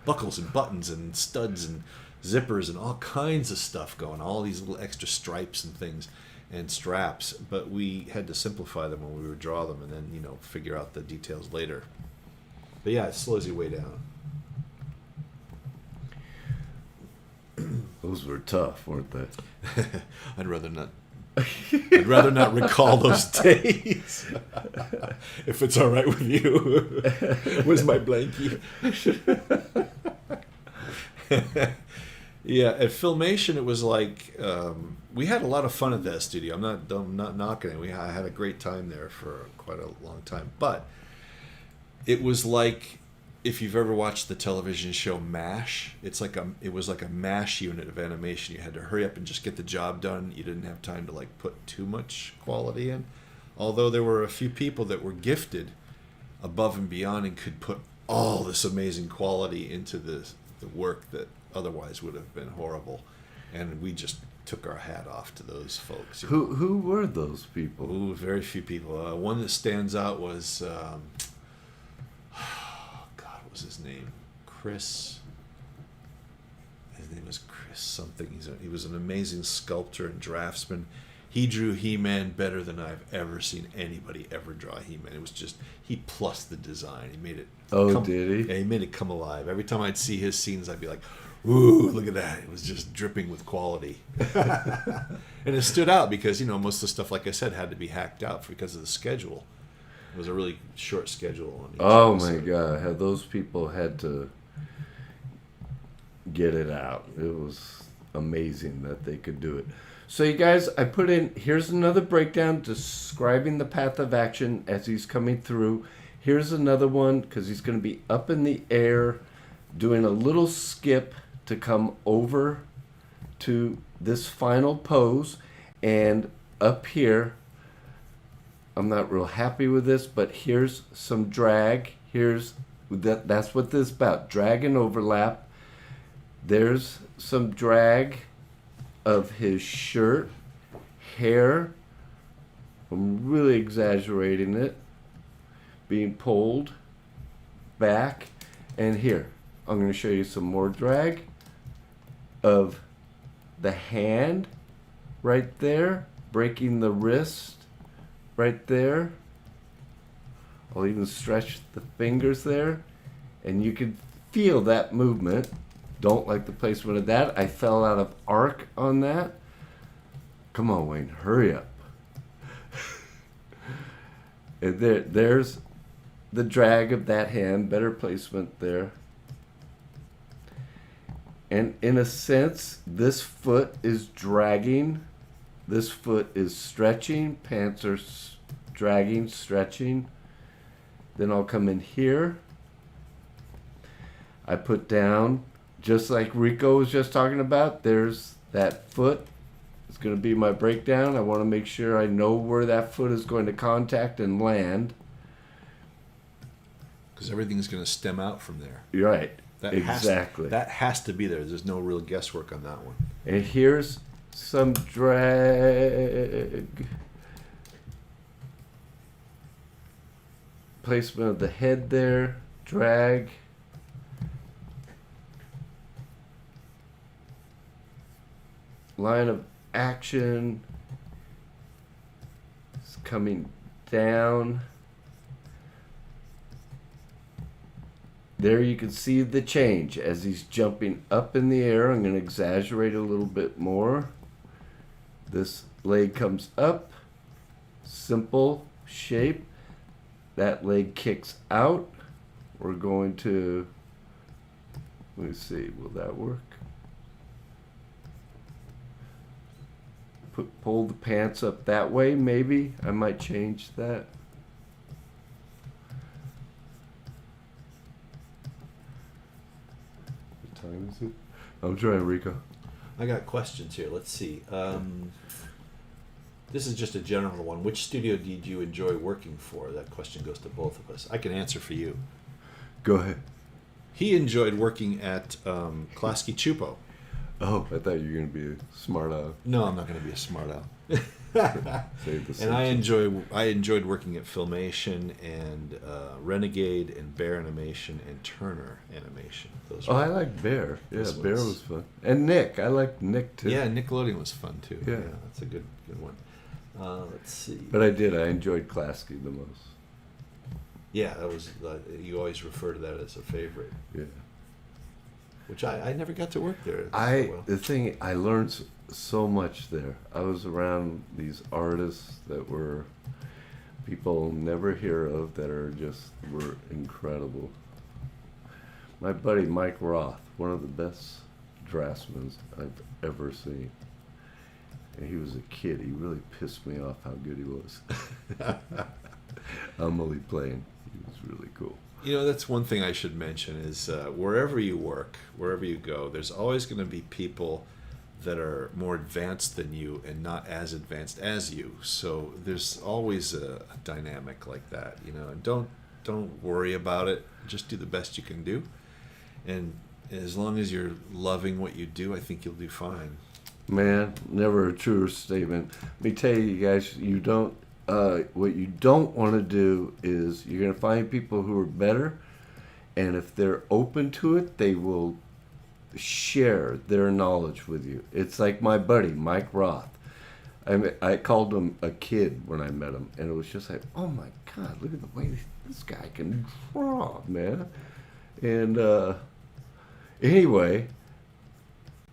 buckles and buttons and studs and zippers and all kinds of stuff going, all these little extra stripes and things and straps. But we had to simplify them when we would draw them and then, figure out the details later. But yeah, it slows you way down. Those were tough, weren't they? I'd rather not recall those days. If it's all right with you. Where's my blankie? Yeah, at Filmation it was like we had a lot of fun at that studio. I'm not knocking it. I had a great time there for quite a long time. But it was like, if you've ever watched the television show MASH, it was like a MASH unit of animation. You had to hurry up and just get the job done. You didn't have time to put too much quality in. Although there were a few people that were gifted above and beyond and could put all this amazing quality into the work that otherwise would have been horrible. And we just took our hat off to those folks. Who were those people? Ooh, very few people. One that stands out was... what was his name? Chris. His name was Chris something. He was an amazing sculptor and draftsman. He drew He-Man better than I've ever seen anybody ever draw He-Man. It was just, he plus the design. He made it. Did he? Yeah, he made it come alive. Every time I'd see his scenes, I'd be like, ooh, look at that. It was just dripping with quality. And it stood out because, most of the stuff, like I said, had to be hacked out because of the schedule. It was a really short schedule on each episode. My God. Those people had to get it out. It was amazing that they could do it. So you guys, I put in, here's another breakdown describing the path of action as he's coming through. Here's another one because he's going to be up in the air doing a little skip to come over to this final pose. And up here, I'm not real happy with this, but here's some drag. That's what this is about, drag and overlap. There's some drag of his shirt, hair. I'm really exaggerating it. Being pulled back. And here, I'm going to show you some more drag of the hand right there, breaking the wrist right there. I'll even stretch the fingers there, and you can feel that movement. Don't like the placement of that. I fell out of arc on that. Come on, Wayne, hurry up. And there's the drag of that hand, better placement there. And in a sense, this foot is dragging. This foot is stretching. Pants are dragging, stretching. Then I'll come in here. I put down, just like Rico was just talking about, there's that foot. It's going to be my breakdown. I want to make sure I know where that foot is going to contact and land. Because everything's going to stem out from there. You're right. Exactly. That has to be there. There's no real guesswork on that one. And here's some drag. Placement of the head there. Drag. Line of action. It's coming down. There you can see the change as he's jumping up in the air. I'm going to exaggerate a little bit more. This leg comes up. Simple shape. That leg kicks out. We're going to, let me see, will that work? Pull the pants up that way, maybe. I might change that. What time is it? I'm trying, Rico. I got questions here. Let's see. This is just a general one. Which studio did you enjoy working for? That question goes to both of us. I can answer for you. Go ahead. He enjoyed working at Klasky Chupo. Oh, I thought you were going to be a smart owl. No, I'm not going to be a smart owl. And I enjoyed working at Filmation and Renegade and Bear Animation and Turner Animation. I like Bear. Yeah, Bear was fun. And Nick. I liked Nick too. Yeah, Nickelodeon was fun too. Yeah, that's a good one. Let's see. But I enjoyed Klasky the most. Yeah, that was. You always refer to that as a favorite. Yeah. Which I never got to work there. The thing, I learned so much there. I was around these artists that were people never hear of that were incredible. My buddy Mike Roth, one of the best draftsmen I've ever seen. And he was a kid. He really pissed me off how good he was. I'm only playing. He was really cool. You know, that's one thing I should mention is wherever you work, wherever you go, there's always going to be people that are more advanced than you and not as advanced as you. So there's always a dynamic like that, you know. And don't worry about it. Just do the best you can do. And as long as you're loving what you do, I think you'll do fine. Man, never a truer statement. Let me tell you guys, what you don't want to do is you're going to find people who are better, and if they're open to it, they will share their knowledge with you. It's like my buddy, Mike Roth. I called him a kid when I met him, and it was just like, oh my God, look at the way this guy can draw, man. And anyway,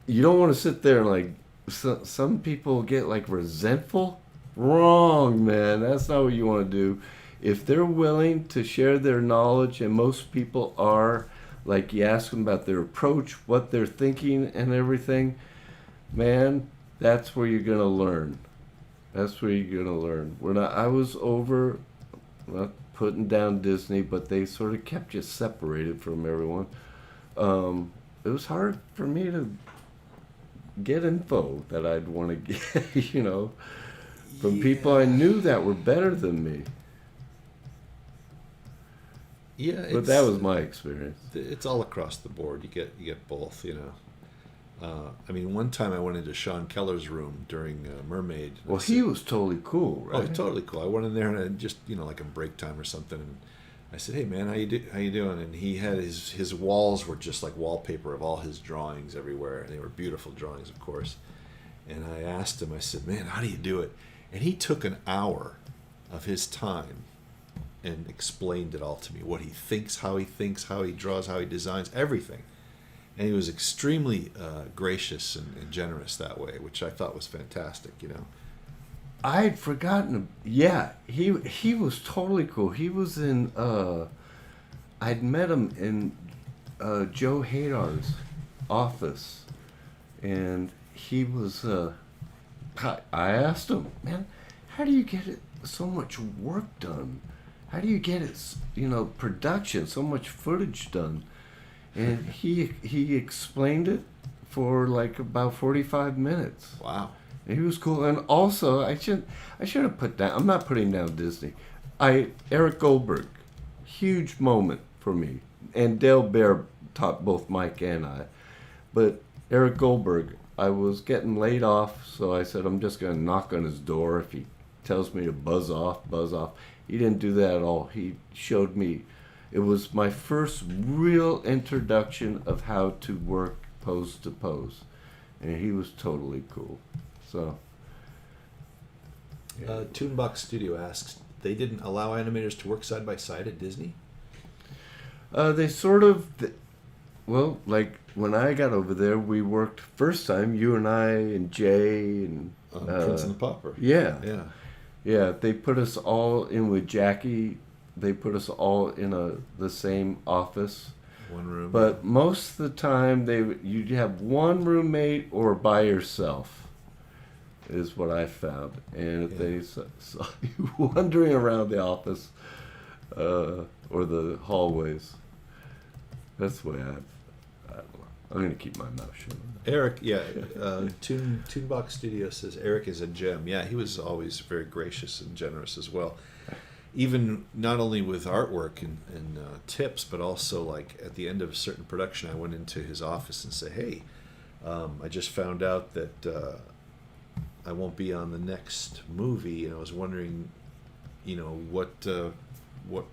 you don't want to sit there and like, some people get like resentful. Wrong, man. That's not what you want to do. If they're willing to share their knowledge, and most people are, like you ask them about their approach, what they're thinking and everything, man, that's where you're going to learn. That's where you're going to learn. I was over, not putting down Disney, but they sort of kept you separated from everyone. It was hard for me to get info that I'd want to get, you know, from people I knew that were better than me. Yeah, but that was my experience. It's all across the board. You get both, you know. I mean, one time I went into Sean Keller's room during Mermaid. Well, he was totally cool, Oh, right? totally cool. I went in there and I just, like in break time or something, and I said, "Hey, man, how you doing?" And he had his walls were just like wallpaper of all his drawings everywhere, and they were beautiful drawings, of course. And I asked him, I said, "Man, how do you do it?" And he took an hour of his time and explained it all to me. What he thinks, how he draws, how he designs, everything. And he was extremely gracious and generous that way, which I thought was fantastic. I'd forgotten. Yeah, he was totally cool. He was in. I'd met him in Joe Hadar's office, and he was. I asked him, man, how do you get it so much work done? How do you get it, production, so much footage done? And he explained it for like about 45 minutes. Wow. He was cool. And also, I should have put down, I'm not putting down Disney. Eric Goldberg, huge moment for me. And Dale Bear taught both Mike and I. But Eric Goldberg, I was getting laid off, so I said, I'm just going to knock on his door. If he tells me to buzz off. He didn't do that at all. He showed me. It was my first real introduction of how to work pose to pose. And he was totally cool. So. Yeah. Toonbox Studio asks, they didn't allow animators to work side by side at Disney? They sort of, well, like when I got over there, we worked first time, you and I and Jay and Prince and the Pauper. Yeah. Yeah. Yeah, they put us all in with Jackie. They put us all in the same office. One room. But most of the time, you'd have one roommate or by yourself, is what I found. And if they saw you wandering around the office or the hallways, that's the way I don't know. I'm going to keep my mouth shut. Eric, Toonbox Studio says Eric is a gem. Yeah, he was always very gracious and generous as well. Even not only with artwork and tips, but also like at the end of a certain production, I went into his office and said, "Hey, I just found out that I won't be on the next movie, and I was wondering, what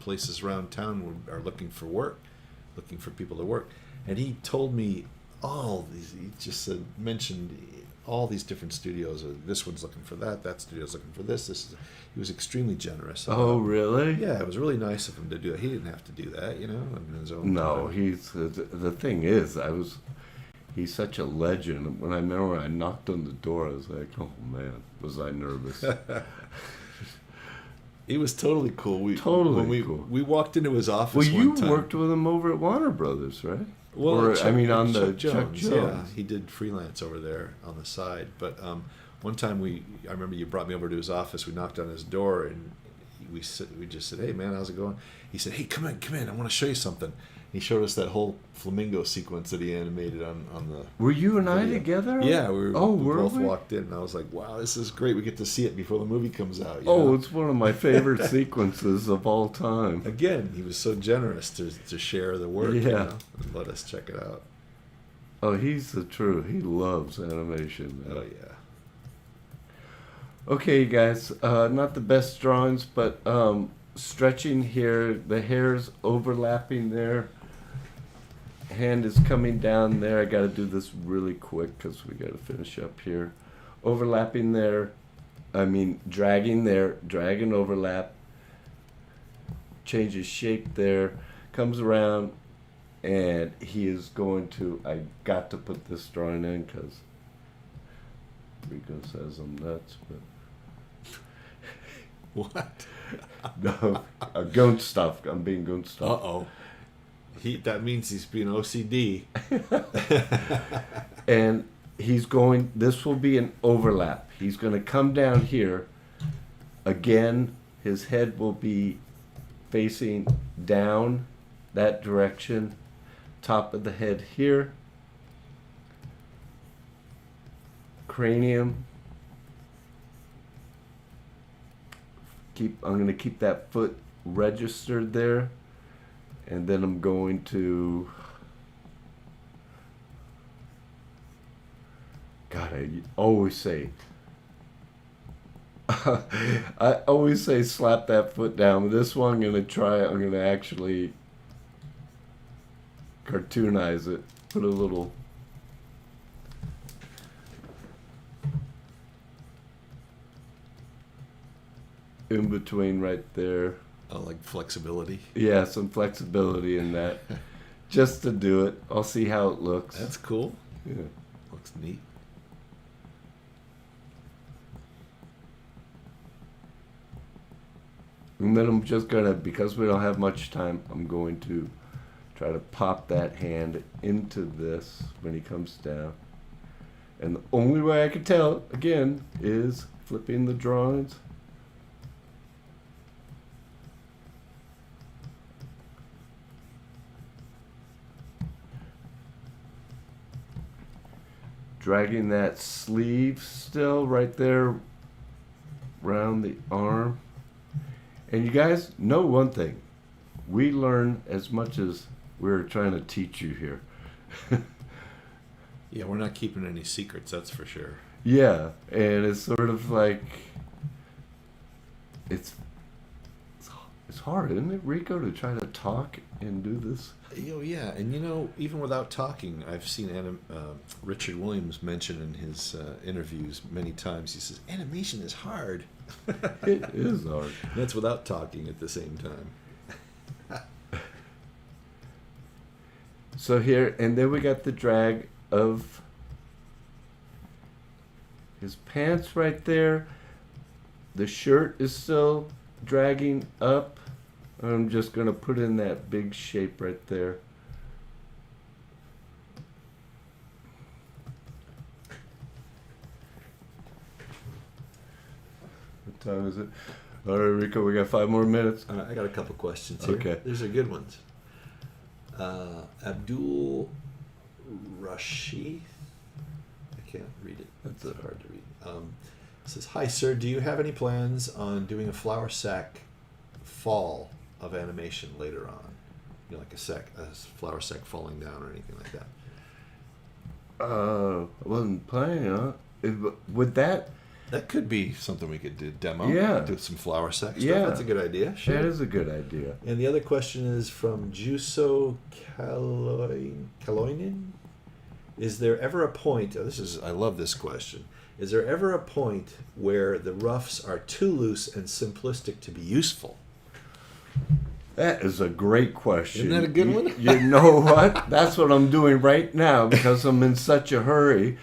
places around town are looking for people to work." And he told me all these. He just mentioned all these different studios. This one's looking for that. That studio's looking for this. He was extremely generous. Oh, really? Yeah, it was really nice of him to do that. He didn't have to do that, in his own No, time. the thing is, he's such a legend. When I knocked on the door, I was like, oh man, was I nervous. He was totally cool. Cool. We walked into his office. Well, you one time. worked with him over at Warner Brothers, right? Well, on Chuck the Chuck Jones. Jones. Yeah, he did freelance over there on the side. But one time I remember you brought me over to his office. We knocked on his door and we just said, "Hey man, how's it going?" He said, "Hey, come in. I want to show you something." He showed us that whole flamingo sequence that he animated on the. Were you and I video. together? Yeah, we both we? walked in, and I was like, "Wow, this is great. We get to see it before the movie comes out." It's one of my favorite sequences of all time. Again, he was so generous to share the work. Yeah. And let us check it out. Oh, he's the truth. He loves animation. Man. Oh yeah. Okay, guys. Not the best drawings, but stretching here. The hair's overlapping there. Hand is coming down there. I got to do this really quick because we got to finish up here. Overlapping there. Dragging there. Drag and overlap. Changes shape there. Comes around. And he is going to, I got to put this drawing in because Rico says I'm nuts, but. What? No, goon stuff. I'm being goon stuff. Uh-oh. That means he's being OCD. And this will be an overlap. He's going to come down here. Again, his head will be facing down that direction. Top of the head here. Cranium. I'm going to keep that foot registered there. And then I'm going to God, I always say. I always say slap that foot down. But this one I'm gonna try. I'm gonna actually cartoonize it. Put a little. In between right there. Oh, like flexibility. Yeah, some flexibility in that. Just to do it. I'll see how it looks. That's cool. Yeah. Looks neat. And then I'm just gonna, because we don't have much time, I'm going to try to pop that hand into this when he comes down. And the only way I can tell, again, is flipping the drawings. Dragging that sleeve still right there around the arm. And you guys know one thing. We learn as much as we're trying to teach you here. Yeah, we're not keeping any secrets, that's for sure. Yeah, and it's sort of like it's hard, isn't it, Rico, to try to talk and do this? Oh, yeah, and even without talking, I've seen Richard Williams mention in his interviews many times, he says, animation is hard. It is hard. That's without talking at the same time. So here, and then we got the drag of his pants right there. The shirt is still dragging up. I'm just going to put in that big shape right there. What time is it? All right, Rico, we got 5 more minutes. I got a couple questions here. Okay. These are good ones. Abdul Rashid. I can't read it. That's hard to read. Says, hi, sir. Do you have any plans on doing a flour sack fall of animation later on? Like a flour sack falling down or anything like that? I wasn't planning on it. Would that... That could be something we could do. Demo. Yeah. Do some flour sack stuff. Yeah. That's a good idea. Sure. That is a good idea. And the other question is from Juso Kaloinen. Is there ever a point... I love this question. Is there ever a point where the roughs are too loose and simplistic to be useful? That is a great question. Isn't that a good one? You know what? That's what I'm doing right now because I'm in such a hurry.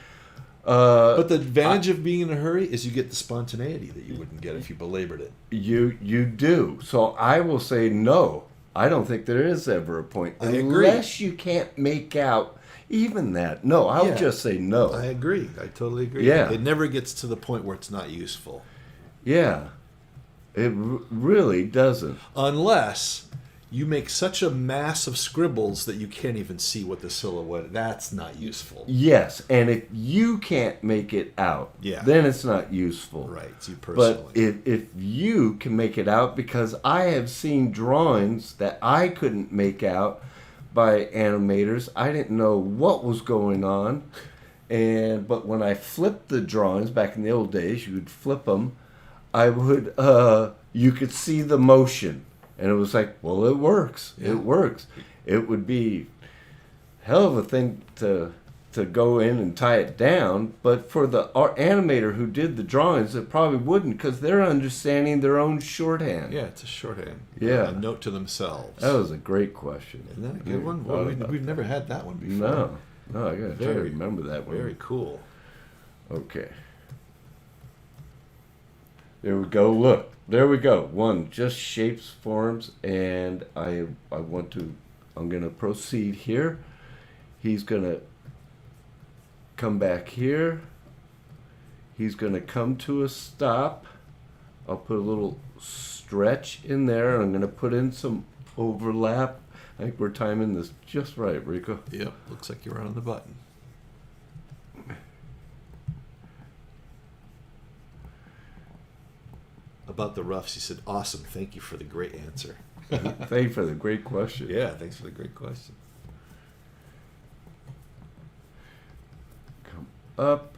But the advantage of being in a hurry is you get the spontaneity that you wouldn't get if you belabored it. You do. So I will say no. I don't think there is ever a point. I agree. Unless you can't make out even that. No, I'll just say no. I agree. I totally agree. Yeah. It never gets to the point where it's not useful. Yeah. It really doesn't. Unless you make such a mass of scribbles that you can't even see what the silhouette. That's not useful. Yes, and if you can't make it out, then it's not useful. Right, it's you personally. But if you can make it out, because I have seen drawings that I couldn't make out by animators. I didn't know what was going on. But when I flipped the drawings back in the old days, you would flip them. I would, you could see the motion. And it was like, well, it works. Yeah. It works. It would be hell of a thing to go in and tie it down. But for the animator who did the drawings, it probably wouldn't because they're understanding their own shorthand. Yeah, it's a shorthand. Yeah. A note to themselves. That was a great question. Isn't that a good one? Well, we've never had that one before. No, I got to try to remember that one. Very cool. Okay. There we go. Look. There we go. One, just shapes, forms, and I'm going to proceed here. He's going to come back here. He's going to come to a stop. I'll put a little stretch in there. I'm going to put in some overlap. I think we're timing this just right, Rico. Yep, looks like you're on the button. About the roughs, he said, awesome, thank you for the great answer. Thank you for the great question. Yeah, thanks for the great question. Come up.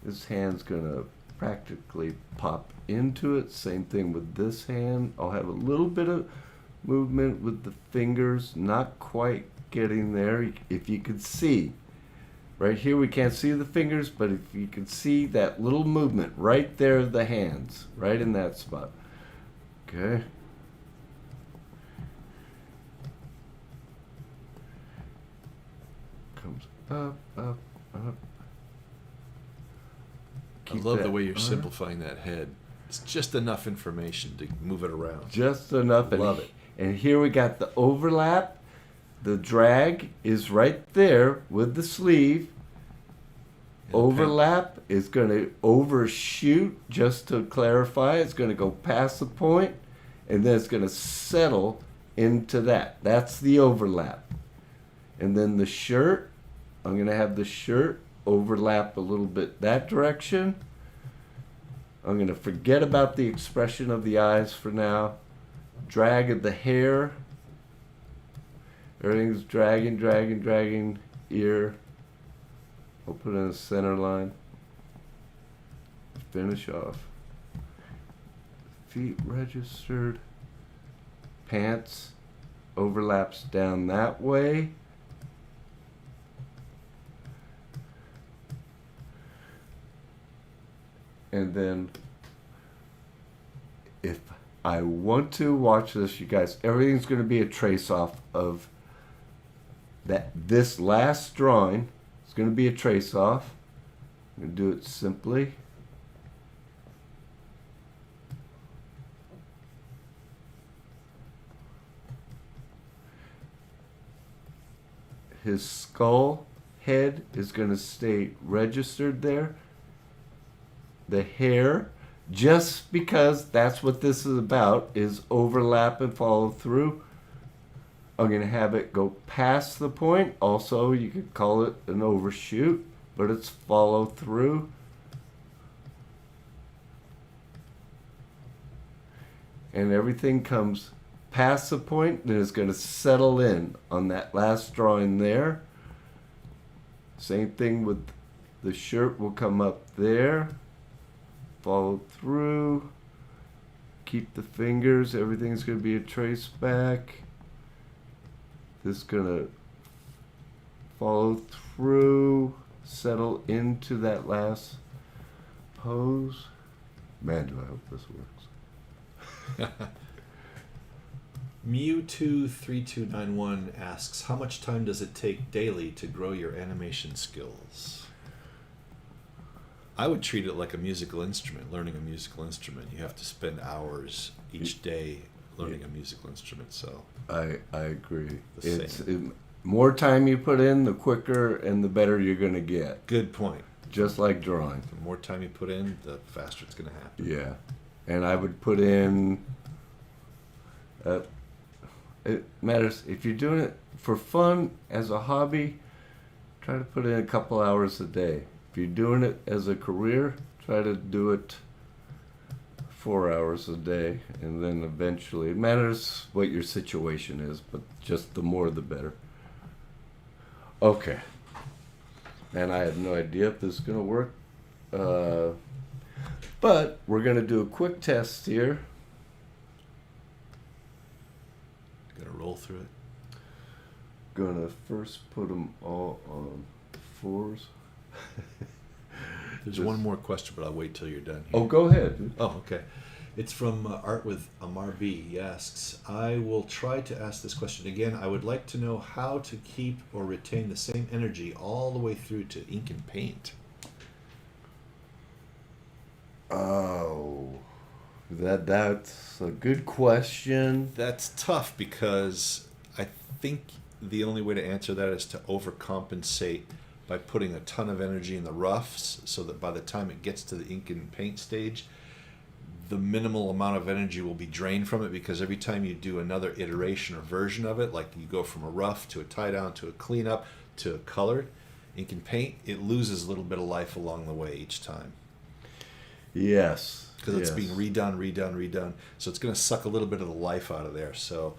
This hand's gonna practically pop into it. Same thing with this hand. I'll have a little bit of movement with the fingers, not quite getting there. If you could see, right here we can't see the fingers, but if you could see that little movement right there, the hands, right in that spot. Okay. Comes up, up, up. I love the way you're arm. simplifying that head. It's just enough information to move it around. Just enough. Love it. And here we got the overlap. The drag is right there with the sleeve. Overlap is going to overshoot, just to clarify. It's going to go past the point, and then it's going to settle into that. That's the overlap. And then the shirt, I'm going to have the shirt overlap a little bit that direction. I'm going to forget about the expression of the eyes for now. Drag of the hair. Everything's dragging. Ear. I'll put in a center line. Finish off. Feet registered. Pants overlaps down that way. And then if I want to watch this, you guys, everything's going to be a trace off of that. This last drawing is going to be a trace off. I'm going to do it simply. His skull head is going to stay registered there. The hair, just because that's what this is about, is overlap and follow through. I'm going to have it go past the point. Also, you could call it an overshoot, but it's follow through. And everything comes past the point, then it's going to settle in on that last drawing there. Same thing with the shirt, will come up there. Follow through, keep the fingers, everything's going to be a trace back. This is going to follow through, settle into that last pose. Man, do I hope this works. Mew23291 asks, how much time does it take daily to grow your animation skills? I would treat it like a musical instrument, learning a musical instrument. You have to spend hours each day learning a musical instrument. So I agree. More time you put in, the quicker and the better you're going to get. Good point. Just like drawing. The more time you put in, the faster it's going to happen. Yeah. And I would put in, it matters. If you're doing it for fun, as a hobby, try to put in a couple hours a day. If you're doing it as a career, try to do it 4 hours a day, and then eventually, it matters what your situation is, but just the more the better. Okay. And I have no idea if this is going to work, but we're going to do a quick test here. Got to roll through it. Gonna first put them all on fours. There's one more question, but I'll wait till you're done here. Oh, go ahead. Oh, okay. It's from Art with Amar B. He asks, I will try to ask this question again. I would like to know how to keep or retain the same energy all the way through to ink and paint. Oh, that's a good question. That's tough because I think the only way to answer that is to overcompensate by putting a ton of energy in the roughs so that by the time it gets to the ink and paint stage, the minimal amount of energy will be drained from it, because every time you do another iteration or version of it, like you go from a rough to a tie down to a cleanup to a colored ink and paint, it loses a little bit of life along the way each time. Yes. Because it's being redone. So it's going to suck a little bit of the life out of there. So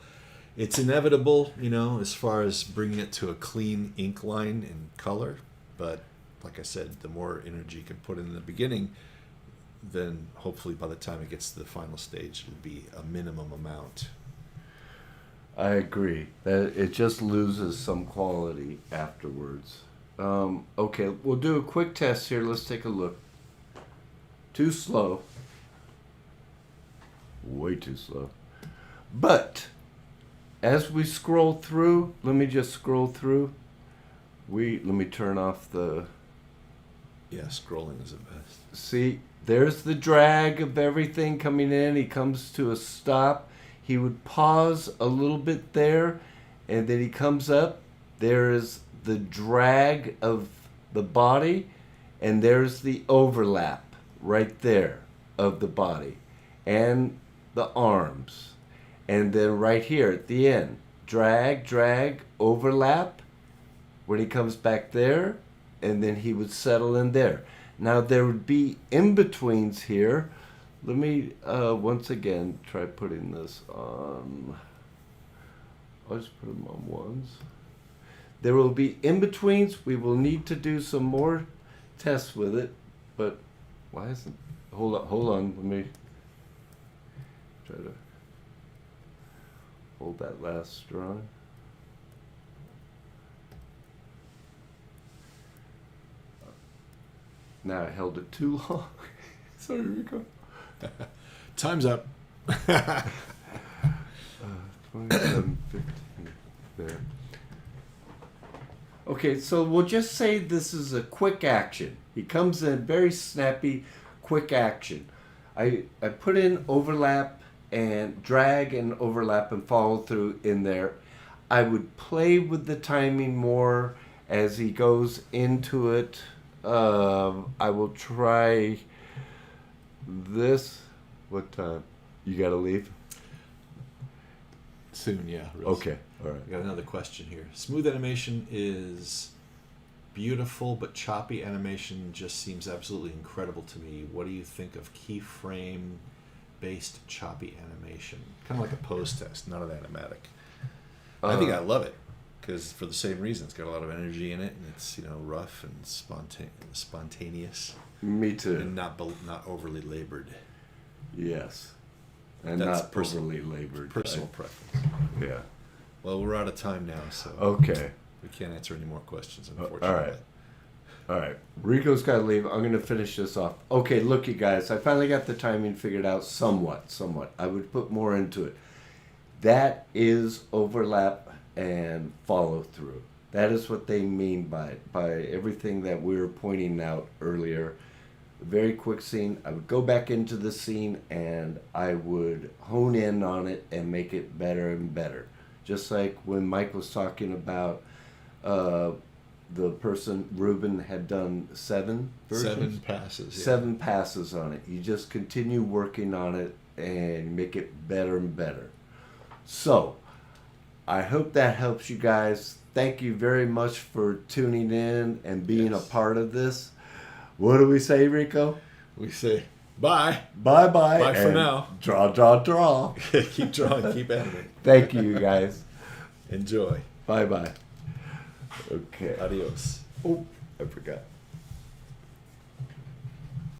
it's inevitable, as far as bringing it to a clean ink line and color, but like I said, the more energy you can put in the beginning, then hopefully by the time it gets to the final stage, it'll be a minimum amount. I agree that it just loses some quality afterwards. Okay, we'll do a quick test here. Let's take a look. Too slow. Way too slow. But as we scroll through, let me just scroll through. Let me turn off the... Yeah, scrolling is the best. See, there's the drag of everything coming in. He comes to a stop. He would pause a little bit there, and then he comes up. There is the drag of the body, and there's the overlap right there of the body and the arms. And then right here at the end, drag, drag, overlap when he comes back there, and then he would settle in there. Now there would be in-betweens here. Let me once again try putting this on. I'll just put them on ones. There will be in-betweens. We will need to do some more tests with it, but why isn't... Hold on. Let me try to hold that last drawing. Now I held it too long. Sorry, Rico. Time's up. 27, 15, there. Okay, so we'll just say this is a quick action. He comes in very snappy, quick action. I put in overlap and drag and overlap and follow through in there. I would play with the timing more as he goes into it. I will try this. What time? You gotta leave? Soon, yeah. Okay, all right. I got another question here. Smooth animation is beautiful, but choppy animation just seems absolutely incredible to me. What do you think of keyframe-based choppy animation? Kind of like a pose test, not an animatic. I think I love it because for the same reason, it's got a lot of energy in it, and it's rough and spontaneous. Me too. And not overly labored. Yes. And That's not overly labored. Personal preference. Yeah. Well, we're out of time now, so Okay. we can't answer any more questions, unfortunately. All right. Rico's got to leave. I'm going to finish this off. Okay, look, you guys. I finally got the timing figured out somewhat. I would put more into it. That is overlap and follow through. That is what they mean by everything that we were pointing out earlier. A very quick scene. I would go back into the scene and I would hone in on it and make it better and better. Just like when Mike was talking about the person, Ruben, had done 7 versions? 7 passes. Yeah. 7 passes on it. You just continue working on it and make it better and better. So, I hope that helps you guys. Thank you very much for tuning in and being a part of this. What do we say, Rico? We say bye. Bye-bye. Bye for now. Draw, draw, draw. Keep drawing, keep editing. Thank you, guys. Enjoy. Bye-bye. Okay. Adios. Oh, I forgot.